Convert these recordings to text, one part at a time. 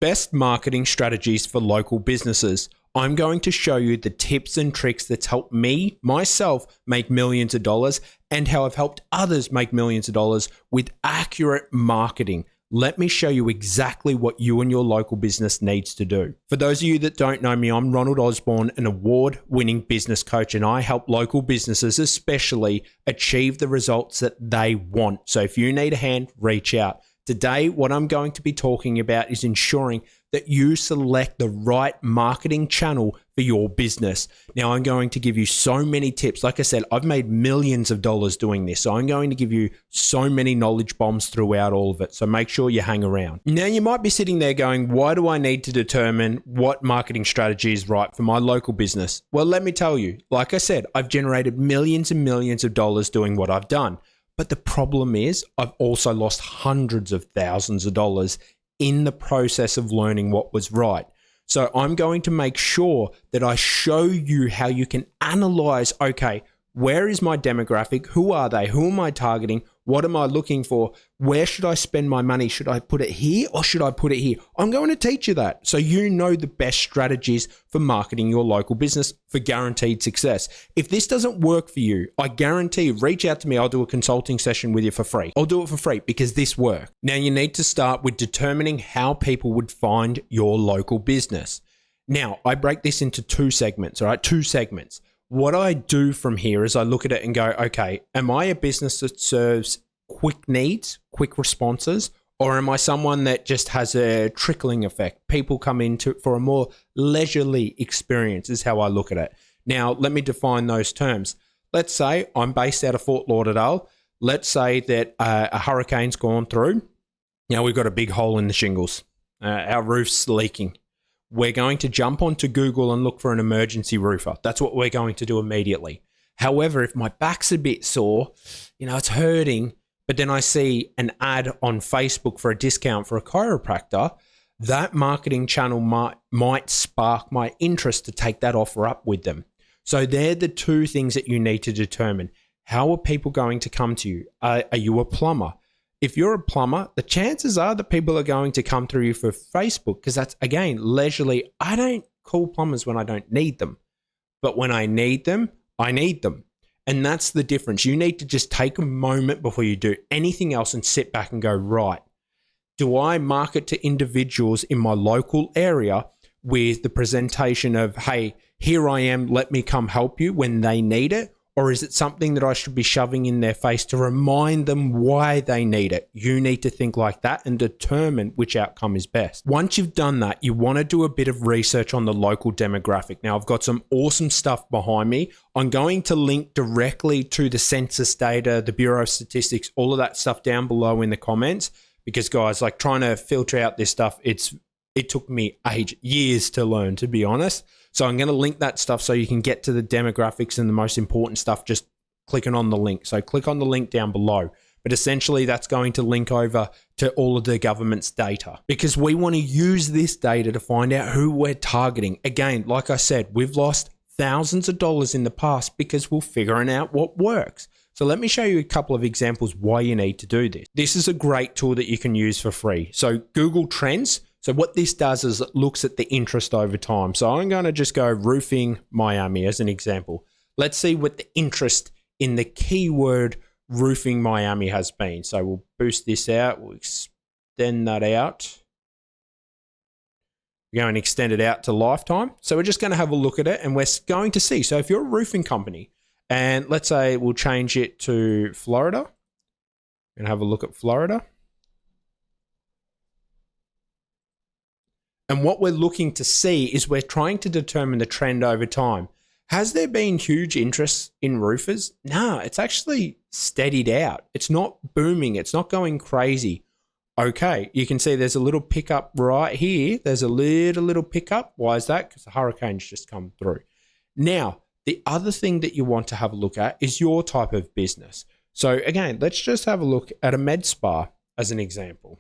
Best marketing strategies for local businesses. I'm going to show you the tips and tricks that's helped me, myself, make millions of dollars and how I've helped others make millions of dollars with accurate marketing. Let me show you exactly what you and your local business needs to do. For those of you that don't know me, I'm Ronald Osborne, an award-winning business coach, and I help local businesses especially achieve the results that they want. So if you need a hand, reach out. Today, what I'm going to be talking about is ensuring that you select the right marketing channel for your business. Now, I'm going to give you so many tips. Like I said, I've made millions of dollars doing this. So I'm going to give you so many knowledge bombs throughout all of it. So make sure you hang around. Now, you might be sitting there going, why do I need to determine what marketing strategy is right for my local business? Well, let me tell you, like I said, I've generated millions and millions of dollars doing what I've done. But the problem is I've also lost hundreds of thousands of dollars in the process of learning what was right. So I'm going to make sure that I show you how you can analyze, okay, where is my demographic? Who are they? Who am I targeting? What am I looking for? Where should I spend my money? Should I put it here or should I put it here? I'm going to teach you that so you know the best strategies for marketing your local business for guaranteed success. If this doesn't work for you, I guarantee, reach out to me. I'll do a consulting session with you for free. I'll do it for free because this works. Now you need to start with determining how people would find your local business. Now I break this into two segments, all right? Two segments. What I do from here is I look at it and go, okay, am I a business that serves quick needs, quick responses, or am I someone that just has a trickling effect? People come into for a more leisurely experience is how I look at it. Now, let me define those terms. Let's say I'm based out of Fort Lauderdale. Let's say that a hurricane's gone through. Now we've got a big hole in the shingles. Our roof's leaking. We're going to jump onto Google and look for an emergency roofer. That's what we're going to do immediately. However, if my back's a bit sore, it's hurting, but then I see an ad on Facebook for a discount for a chiropractor, that marketing channel might spark my interest to take that offer up with them. So they're the two things that you need to determine. How are people going to come to you? Are you a plumber? If you're a plumber, the chances are that people are going to come through you for Facebook because that's, again, leisurely. I don't call plumbers when I don't need them. But when I need them, I need them. And that's the difference. You need to just take a moment before you do anything else and sit back and go, right, do I market to individuals in my local area with the presentation of, hey, here I am, let me come help you when they need it? Or is it something that I should be shoving in their face to remind them why they need it? You need to think like that and determine which outcome is best. Once you've done that, you want to do a bit of research on the local demographic. Now, I've got some awesome stuff behind me. I'm going to link directly to the census data, the Bureau of Statistics, all of that stuff down below in the comments. Because guys, like trying to filter out this stuff, it took me years to learn, to be honest. So I'm going to link that stuff so you can get to the demographics and the most important stuff just clicking on the link. So click on the link down below. But essentially that's going to link over to all of the government's data because we want to use this data to find out who we're targeting. Again, like I said, we've lost thousands of dollars in the past because we're figuring out what works. So let me show you a couple of examples why you need to do this. This is a great tool that you can use for free. So Google Trends. So what this does is it looks at the interest over time. So I'm going to just go roofing Miami as an example. Let's see what the interest in the keyword roofing Miami has been. So we'll boost this out. We'll extend that out. We're going to extend it out to lifetime. So we're just going to have a look at it and we're going to see. So if you're a roofing company and let's say we'll change it to Florida and have a look at Florida. And what we're looking to see is we're trying to determine the trend over time. Has there been huge interest in roofers? No, it's actually steadied out. It's not booming. It's not going crazy. Okay, you can see there's a little pickup right here. There's a little pickup. Why is that? Because the hurricane's just come through. Now, the other thing that you want to have a look at is your type of business. So again, let's just have a look at a med spa as an example.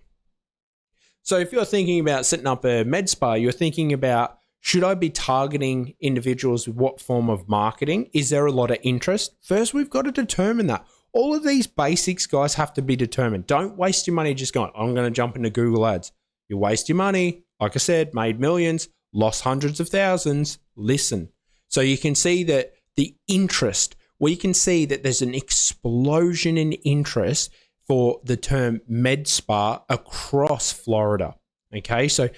So if you're thinking about setting up a med spa, you're thinking about, should I be targeting individuals with what form of marketing? Is there a lot of interest? First, we've got to determine that. All of these basics, guys, have to be determined. Don't waste your money just going, I'm going to jump into Google Ads. You waste your money. like I said, made millions, lost hundreds of thousands. Listen. So you can see that the interest, we can see that there's an explosion in interest for the term med spa across Florida. Okay, so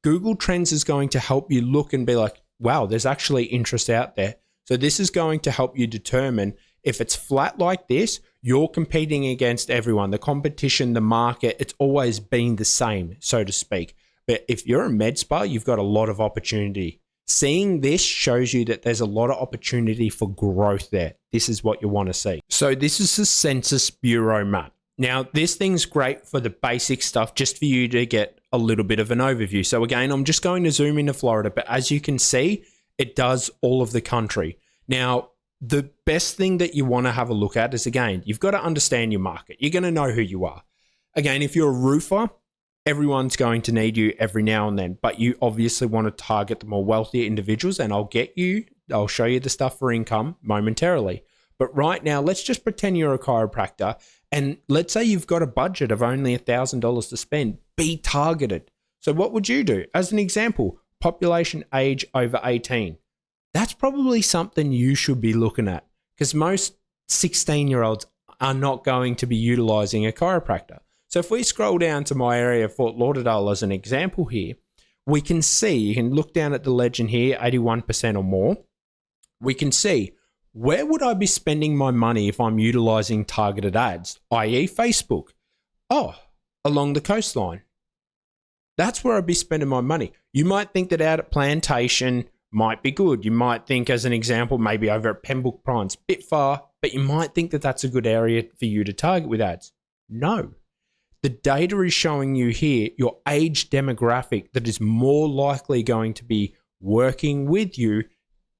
Google Trends is going to help you look and be like, wow, there's actually interest out there. So this is going to help you determine if it's flat like this, you're competing against everyone. The competition, the market, it's always been the same, so to speak. But if you're a med spa, you've got a lot of opportunity. Seeing this shows you that there's a lot of opportunity for growth there. This is what you want to see. So this is the Census Bureau map. Now, this thing's great for the basic stuff, just for you to get a little bit of an overview. So again, I'm just going to zoom into Florida, but as you can see, it does all of the country. Now, the best thing that you want to have a look at is, again, you've got to understand your market. You're going to know who you are. Again, if you're a roofer, everyone's going to need you every now and then, but you obviously want to target the more wealthier individuals, and I'll show you the stuff for income momentarily. But right now, let's just pretend you're a chiropractor, and let's say you've got a budget of only $1,000 to spend. Be targeted. So what would you do? As an example, population age over 18. That's probably something you should be looking at, because most 16-year-olds are not going to be utilizing a chiropractor. So if we scroll down to my area, Fort Lauderdale, as an example here, we can see, you can look down at the legend here, 81% or more. We can see, where would I be spending my money if I'm utilizing targeted ads, i.e. Facebook? Oh, along the coastline. That's where I'd be spending my money. You might think that out at Plantation might be good. You might think, as an example, maybe over at Pembroke Pines, bit far, but you might think that that's a good area for you to target with ads. No. The data is showing you here your age demographic that is more likely going to be working with you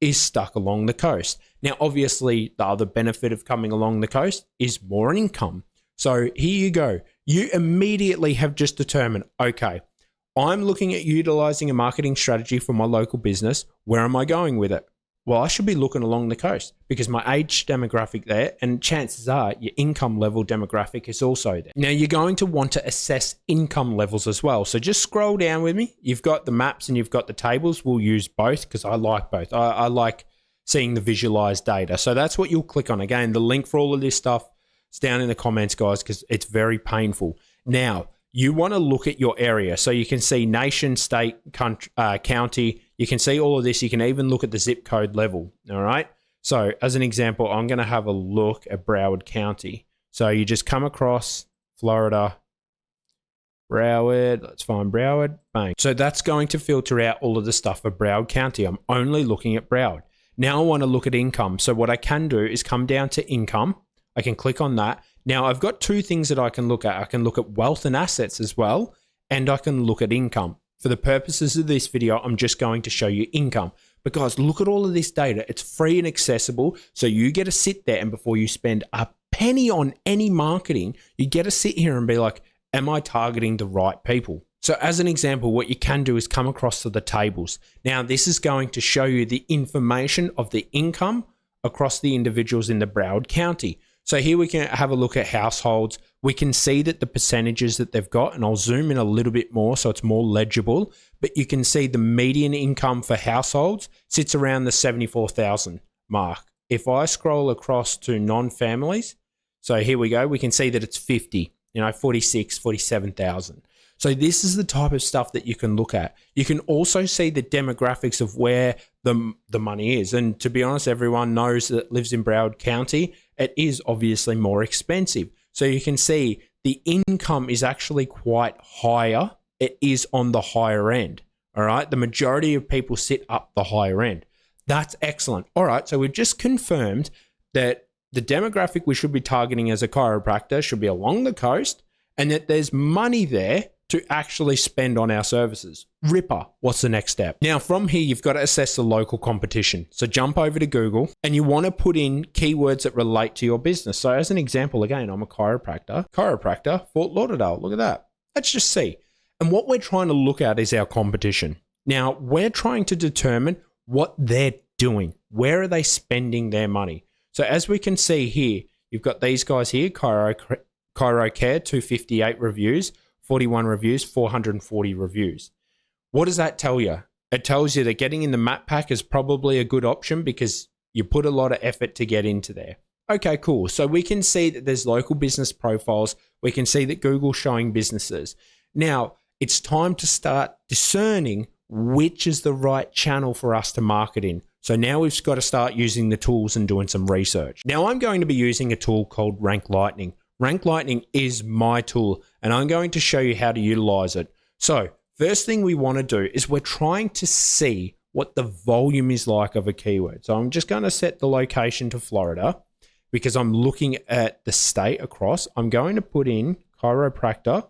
is stuck along the coast. Now, obviously, the other benefit of coming along the coast is more income. So here you go. You immediately have just determined, okay, I'm looking at utilizing a marketing strategy for my local business. Where am I going with it? Well, I should be looking along the coast because my age demographic there, and chances are your income level demographic is also there. Now, you're going to want to assess income levels as well. So just scroll down with me. You've got the maps and you've got the tables. We'll use both because I like both. I like seeing the visualized data. So that's what you'll click on. Again, the link for all of this stuff is down in the comments, guys, because it's very painful. Now, you want to look at your area. So you can see nation, state, country, county. You can see all of this. You can even look at the zip code level. All right. So as an example, I'm going to have a look at Broward County. So you just come across Florida, Broward. Let's find Broward. Bang. So that's going to filter out all of the stuff for Broward County. I'm only looking at Broward. Now I want to look at income. So what I can do is come down to income. I can click on that. Now I've got two things that I can look at. I can look at wealth and assets as well, and I can look at income. For the purposes of this video, I'm just going to show you income. But guys, look at all of this data. It's free and accessible. So you get to sit there, and before you spend a penny on any marketing, you get to sit here and be like, am I targeting the right people? So as an example, what you can do is come across to the tables. Now this is going to show you the information of the income across the individuals in the Broward County. So here we can have a look at households. We can see that the percentages that they've got, and I'll zoom in a little bit more so it's more legible, but you can see the median income for households sits around the 74,000 mark. If I scroll across to non-families, so here we go, we can see that it's 50, 46, 47,000. So this is the type of stuff that you can look at. You can also see the demographics of where the money is. And to be honest, everyone knows that lives in Broward County, it is obviously more expensive. So you can see the income is actually quite higher. It is on the higher end. All right. The majority of people sit up the higher end. That's excellent. All right. So we've just confirmed that the demographic we should be targeting as a chiropractor should be along the coast, and that there's money there to actually spend on our services. Ripper, what's the next step? Now from here, you've got to assess the local competition. So jump over to Google and you want to put in keywords that relate to your business. So as an example, again, I'm a chiropractor, Fort Lauderdale. Look at that. Let's just see. And what we're trying to look at is our competition. Now we're trying to determine what they're doing. Where are they spending their money? So as we can see here, you've got these guys here, Chiro Care, 258 reviews, 41 reviews, 440 reviews. What does that tell you? It tells you that getting in the map pack is probably a good option because you put a lot of effort to get into there. Okay, cool. So we can see that there's local business profiles. We can see that Google's showing businesses. Now, it's time to start discerning which is the right channel for us to market in. So now we've got to start using the tools and doing some research. Now I'm going to be using a tool called Rank Lightning. Rank Lightning is my tool, and I'm going to show you how to utilize it. So first thing we want to do is we're trying to see what the volume is like of a keyword. So I'm just going to set the location to Florida because I'm looking at the state across. I'm going to put in chiropractor,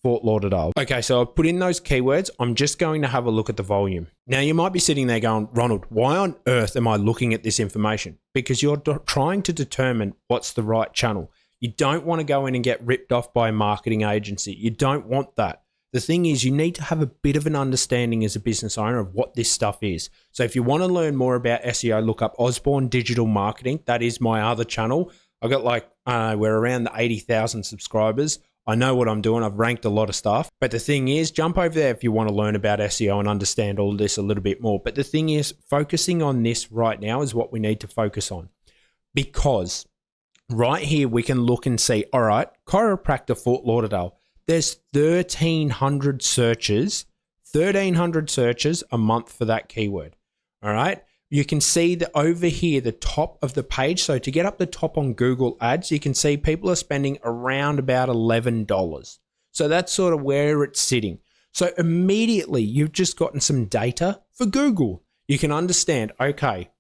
Fort Lauderdale. Okay, so I've put in those keywords. I'm just going to have a look at the volume. Now you might be sitting there going, Ronald, why on earth am I looking at this information? Because you're trying to determine what's the right channel. You don't want to go in and get ripped off by a marketing agency. You don't want that. The thing is, you need to have a bit of an understanding as a business owner of what this stuff is. So if you want to learn more about SEO, look up Osborne Digital Marketing. That is my other channel. I got we're around the 80,000 subscribers. I know what I'm doing. I've ranked a lot of stuff. But the thing is, jump over there if you want to learn about SEO and understand all of this a little bit more. But the thing is, focusing on this right now is what we need to focus on. Because right here, we can look and see, all right, chiropractor Fort Lauderdale. There's 1,300 searches a month for that keyword. All right. You can see that over here, the top of the page. So to get up the top on Google Ads, you can see people are spending around about $11. So that's sort of where it's sitting. So immediately you've just gotten some data for Google. You can understand, okay,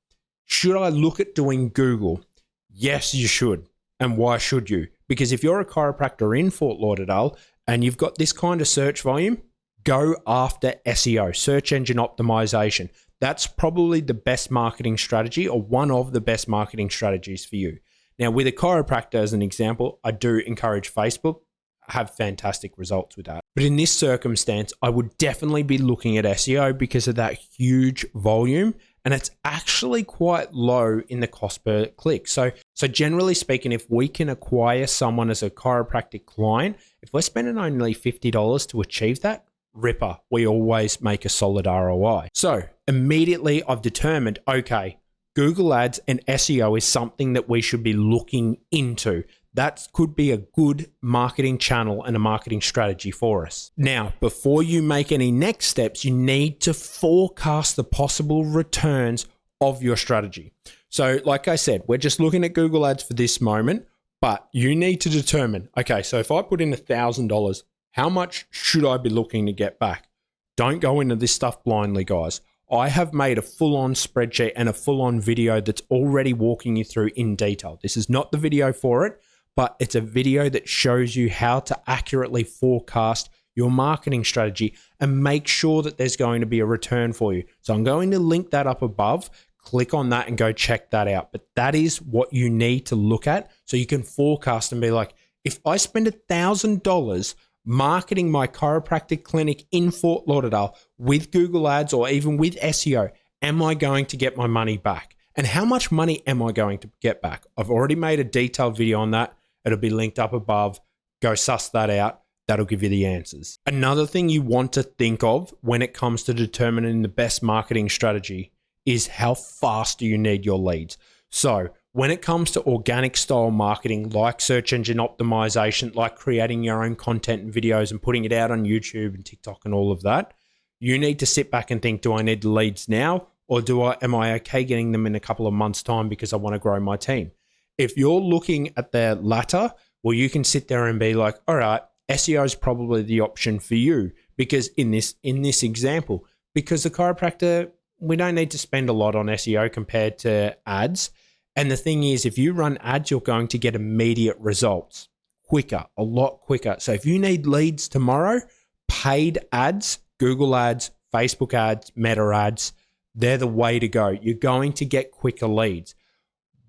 should I look at doing Google? Yes, you should. And why should you? Because if you're a chiropractor in Fort Lauderdale and you've got this kind of search volume, go after SEO, search engine optimization. That's probably the best marketing strategy or one of the best marketing strategies for you. Now, with a chiropractor as an example, I do encourage Facebook. I have fantastic results with that. But in this circumstance, I would definitely be looking at SEO because of that huge volume. And it's actually quite low in the cost per click. So generally speaking, if we can acquire someone as a chiropractic client, if we're spending only $50 to achieve that, ripper, we always make a solid ROI. So immediately I've determined, okay, Google Ads and SEO is something that we should be looking into. That could be a good marketing channel and a marketing strategy for us. Now, before you make any next steps, you need to forecast the possible returns of your strategy. So like I said, we're just looking at Google Ads for this moment, but you need to determine, okay, so if I put in $1,000, how much should I be looking to get back? Don't go into this stuff blindly, guys. I have made a full-on spreadsheet and a full-on video that's already walking you through in detail. This is not the video for it, but it's a video that shows you how to accurately forecast your marketing strategy and make sure that there's going to be a return for you. So I'm going to link that up above. Click on that and go check that out. But that is what you need to look at so you can forecast and be like, if I spend $1,000 marketing my chiropractic clinic in Fort Lauderdale with Google Ads or even with SEO, am I going to get my money back? And how much money am I going to get back? I've already made a detailed video on that. It'll be linked up above. Go suss that out. That'll give you the answers. Another thing you want to think of when it comes to determining the best marketing strategy is how fast do you need your leads? So when it comes to organic style marketing, like search engine optimization, like creating your own content and videos and putting it out on YouTube and TikTok and all of that, you need to sit back and think, do I need the leads now? Or am I okay getting them in a couple of months' time because I want to grow my team? If you're looking at the latter, well, you can sit there and be like, all right, SEO is probably the option for you because in this example, because the chiropractor, we don't need to spend a lot on SEO compared to ads. And the thing is, if you run ads, you're going to get immediate results quicker, a lot quicker. So if you need leads tomorrow, paid ads, Google ads, Facebook ads, Meta ads, they're the way to go. You're going to get quicker leads,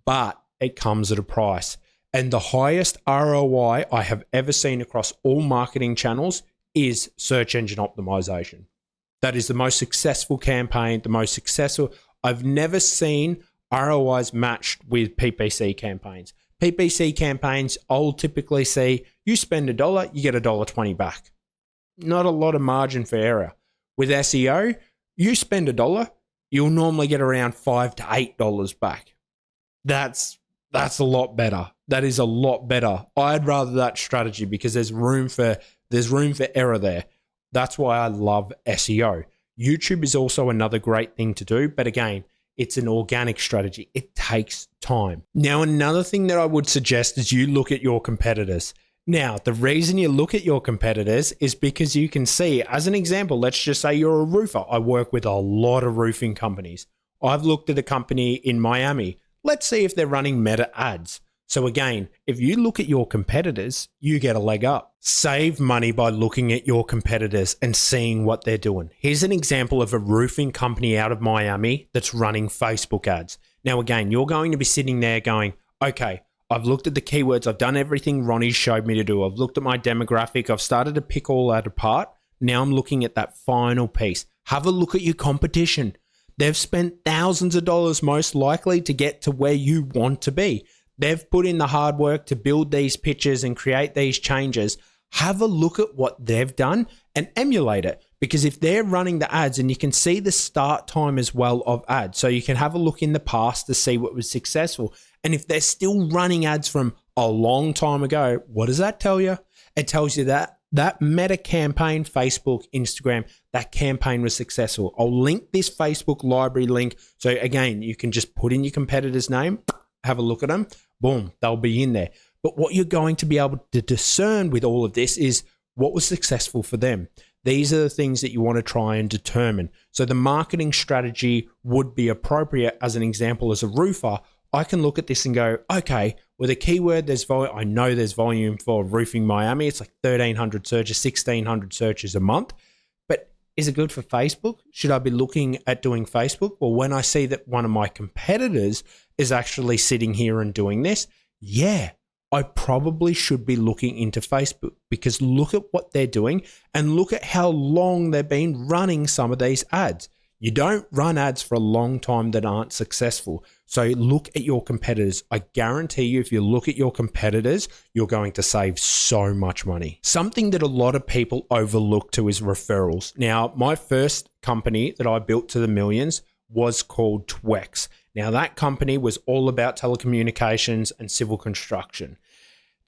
but it comes at a price. And the highest ROI I have ever seen across all marketing channels is search engine optimization. That is the most successful campaign, the most successful. I've never seen ROIs matched with PPC campaigns. PPC campaigns, I'll typically see you spend $1, you get $1.20 back. Not a lot of margin for error. With SEO, you spend $1, you'll normally get around $5 to $8 back. That's a lot better. That is a lot better. I'd rather that strategy because there's room for error there. That's why I love SEO. YouTube is also another great thing to do, but again, it's an organic strategy. It takes time. Now, another thing that I would suggest is you look at your competitors. Now, the reason you look at your competitors is because you can see, as an example, let's just say you're a roofer. I work with a lot of roofing companies. I've looked at a company in Miami. Let's see if they're running Meta ads. So again, if you look at your competitors, you get a leg up. Save money by looking at your competitors and seeing what they're doing. Here's an example of a roofing company out of Miami that's running Facebook ads. Now again, you're going to be sitting there going, okay, I've looked at the keywords. I've done everything Ronnie showed me to do. I've looked at my demographic. I've started to pick all that apart. Now I'm looking at that final piece. Have a look at your competition. They've spent thousands of dollars most likely to get to where you want to be. They've put in the hard work to build these pictures and create these changes. Have a look at what they've done and emulate it. Because if they're running the ads, and you can see the start time as well of ads, so you can have a look in the past to see what was successful. And if they're still running ads from a long time ago, what does that tell you? It tells you that Meta campaign, Facebook, Instagram, that campaign was successful. I'll link this Facebook library link. So again, you can just put in your competitor's name, have a look at them, boom, they'll be in there. But what you're going to be able to discern with all of this is what was successful for them. These are the things that you want to try and determine. So the marketing strategy would be appropriate. As an example, as a roofer, I can look at this and go, okay, with a keyword, there's volume. I know there's volume for roofing Miami. It's like 1,300 searches, 1,600 searches a month. But is it good for Facebook? Should I be looking at doing Facebook? Well, when I see that one of my competitors is actually sitting here and doing this, yeah, I probably should be looking into Facebook, because look at what they're doing and look at how long they've been running some of these ads. You don't run ads for a long time that aren't successful. So look at your competitors. I guarantee you, if you look at your competitors, you're going to save so much money. Something that a lot of people overlook too is referrals. Now, my first company that I built to the millions was called Twex. Now, that company was all about telecommunications and civil construction.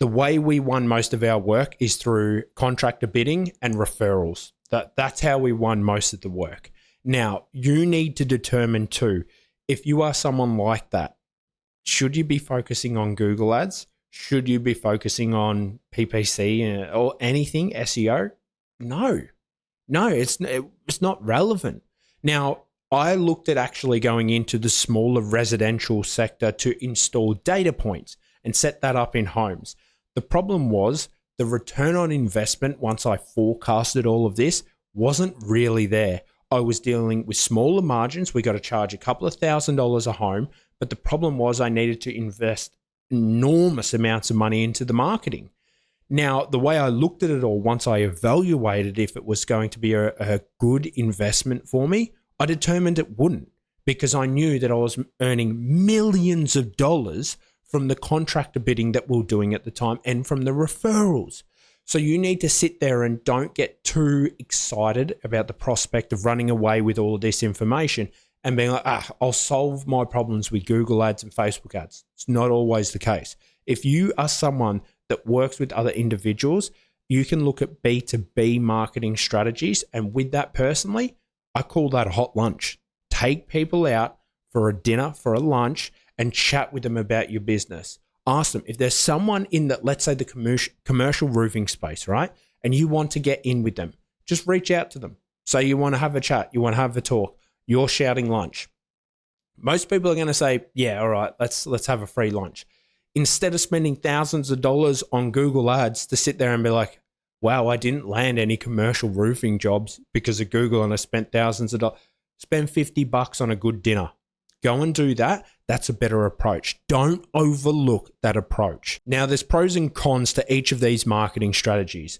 The way we won most of our work is through contractor bidding and referrals. That's how we won most of the work. Now, you need to determine too, if you are someone like that, should you be focusing on Google ads? Should you be focusing on PPC or anything, SEO? No, it's not relevant. Now, I looked at actually going into the smaller residential sector to install data points and set that up in homes. The problem was the return on investment, once I forecasted all of this, wasn't really there. I was dealing with smaller margins. We got to charge a couple of $1,000s a home, but the problem was I needed to invest enormous amounts of money into the marketing. Now, the way I looked at it all, once I evaluated if it was going to be a good investment for me, I determined it wouldn't, because I knew that I was earning millions of dollars from the contractor bidding that we were doing at the time and from the referrals. So you need to sit there and don't get too excited about the prospect of running away with all of this information and being like, I'll solve my problems with Google ads and Facebook ads. It's not always the case. If you are someone that works with other individuals, you can look at B2B marketing strategies. And with that personally, I call that a hot lunch. Take people out for a dinner, for a lunch, and chat with them about your business. Ask them if there's someone in that, let's say the commercial roofing space, right? And you want to get in with them, just reach out to them. Say you want to have a chat, you want to have a talk, you're shouting lunch. Most people are going to say, yeah, all right, let's have a free lunch. Instead of spending thousands of dollars on Google ads to sit there and be like, wow, I didn't land any commercial roofing jobs because of Google and I spent thousands of dollars. Spend $50 on a good dinner. Go and do that. That's a better approach. Don't overlook that approach. Now, there's pros and cons to each of these marketing strategies.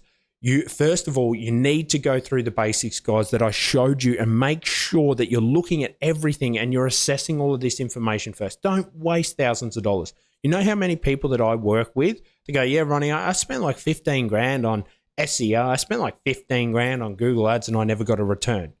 First of all, you need to go through the basics, guys, that I showed you, and make sure that you're looking at everything and you're assessing all of this information first. Don't waste thousands of dollars. You know how many people that I work with, they go, yeah, Ronnie, I spent like 15 grand on SEO. I spent like 15 grand on Google ads and I never got a return.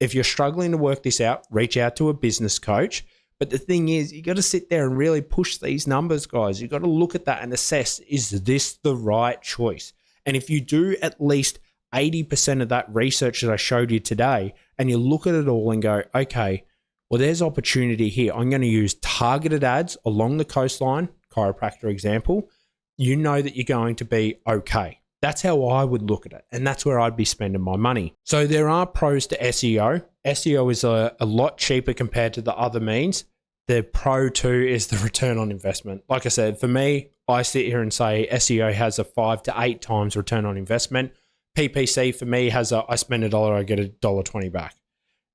If you're struggling to work this out, reach out to a business coach. But the thing is, you got to sit there and really push these numbers, guys. You got to look at that and assess, is this the right choice? And if you do at least 80% of that research that I showed you today, and you look at it all and go, okay, well, there's opportunity here. I'm going to use targeted ads along the coastline, chiropractor example. You know that you're going to be okay. That's how I would look at it. And that's where I'd be spending my money. So there are pros to SEO. SEO is a lot cheaper compared to the other means. The pro too is the return on investment. Like I said, for me, I sit here and say SEO has a 5 to 8 times return on investment. PPC for me has I spend $1, I get $1.20 back.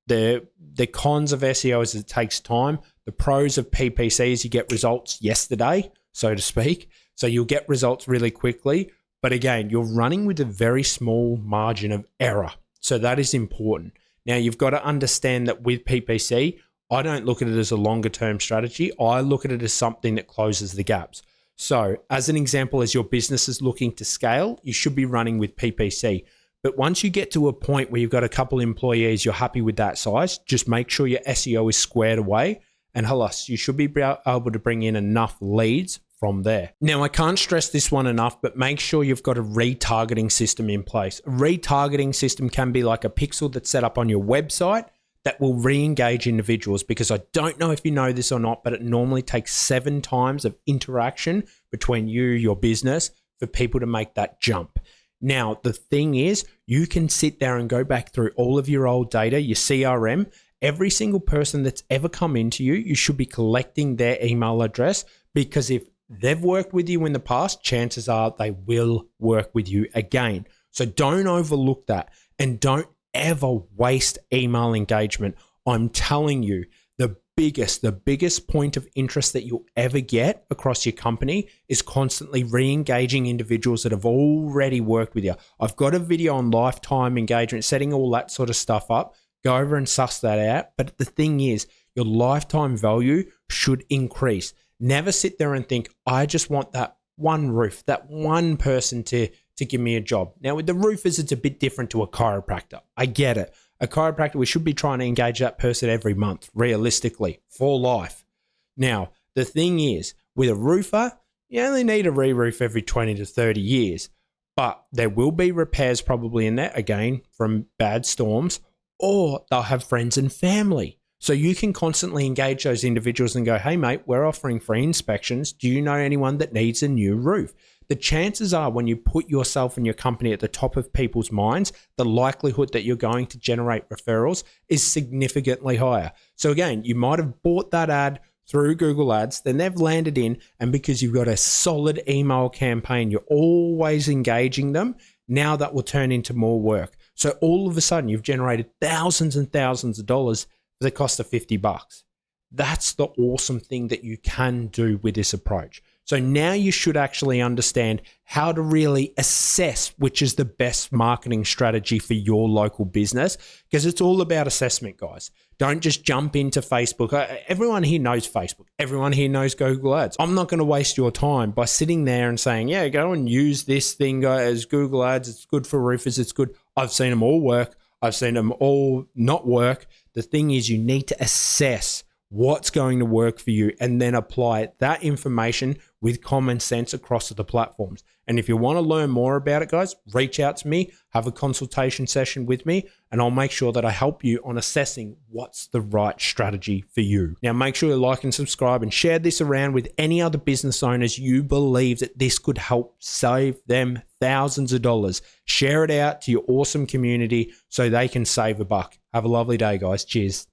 The cons of SEO is it takes time. The pros of PPC is you get results yesterday, so to speak. So you'll get results really quickly. But again, you're running with a very small margin of error. So that is important. Now you've got to understand that with PPC, I don't look at it as a longer term strategy. I look at it as something that closes the gaps. So as an example, as your business is looking to scale, you should be running with PPC. But once you get to a point where you've got a couple employees, you're happy with that size, just make sure your SEO is squared away. And halas, you should be able to bring in enough leads from there. Now, I can't stress this one enough, but make sure you've got a retargeting system in place. A retargeting system can be like a pixel that's set up on your website that will re-engage individuals, because I don't know if you know this or not, but it normally takes 7 times of interaction between you, your business, for people to make that jump. Now, the thing is, you can sit there and go back through all of your old data, your CRM. Every single person that's ever come into you, you should be collecting their email address, because if they've worked with you in the past, chances are they will work with you again. So don't overlook that, and don't ever waste email engagement. I'm telling you, the biggest point of interest that you'll ever get across your company is constantly re-engaging individuals that have already worked with you. I've got a video on lifetime engagement, setting all that sort of stuff up. Go over and suss that out. But the thing is, your lifetime value should increase. Never sit there and think, I just want that one roof, that one person to give me a job. Now, with the roofers, it's a bit different to a chiropractor. I get it. A chiropractor, we should be trying to engage that person every month, realistically, for life. Now, the thing is, with a roofer, you only need a re-roof every 20 to 30 years. But there will be repairs probably in there, again, from bad storms, or they'll have friends and family. So you can constantly engage those individuals and go, hey, mate, we're offering free inspections. Do you know anyone that needs a new roof? The chances are, when you put yourself and your company at the top of people's minds, the likelihood that you're going to generate referrals is significantly higher. So again, you might have bought that ad through Google Ads, then they've landed in, and because you've got a solid email campaign, you're always engaging them, now that will turn into more work. So all of a sudden, you've generated thousands and thousands of dollars for the cost of $50. That's the awesome thing that you can do with this approach. So now you should actually understand how to really assess which is the best marketing strategy for your local business, because it's all about assessment, guys. Don't just jump into Facebook. Everyone here knows Facebook. Everyone here knows Google Ads. I'm not going to waste your time by sitting there and saying, yeah, go and use this thing as Google Ads. It's good for roofers. It's good. I've seen them all work. I've seen them all not work. The thing is, you need to assess what's going to work for you and then apply that information with common sense across the platforms. And if you want to learn more about it, guys, reach out to me, have a consultation session with me, and I'll make sure that I help you on assessing what's the right strategy for you. Now, make sure you like and subscribe and share this around with any other business owners you believe that this could help save them thousands of dollars. Share it out to your awesome community so they can save a buck. Have a lovely day, guys. Cheers.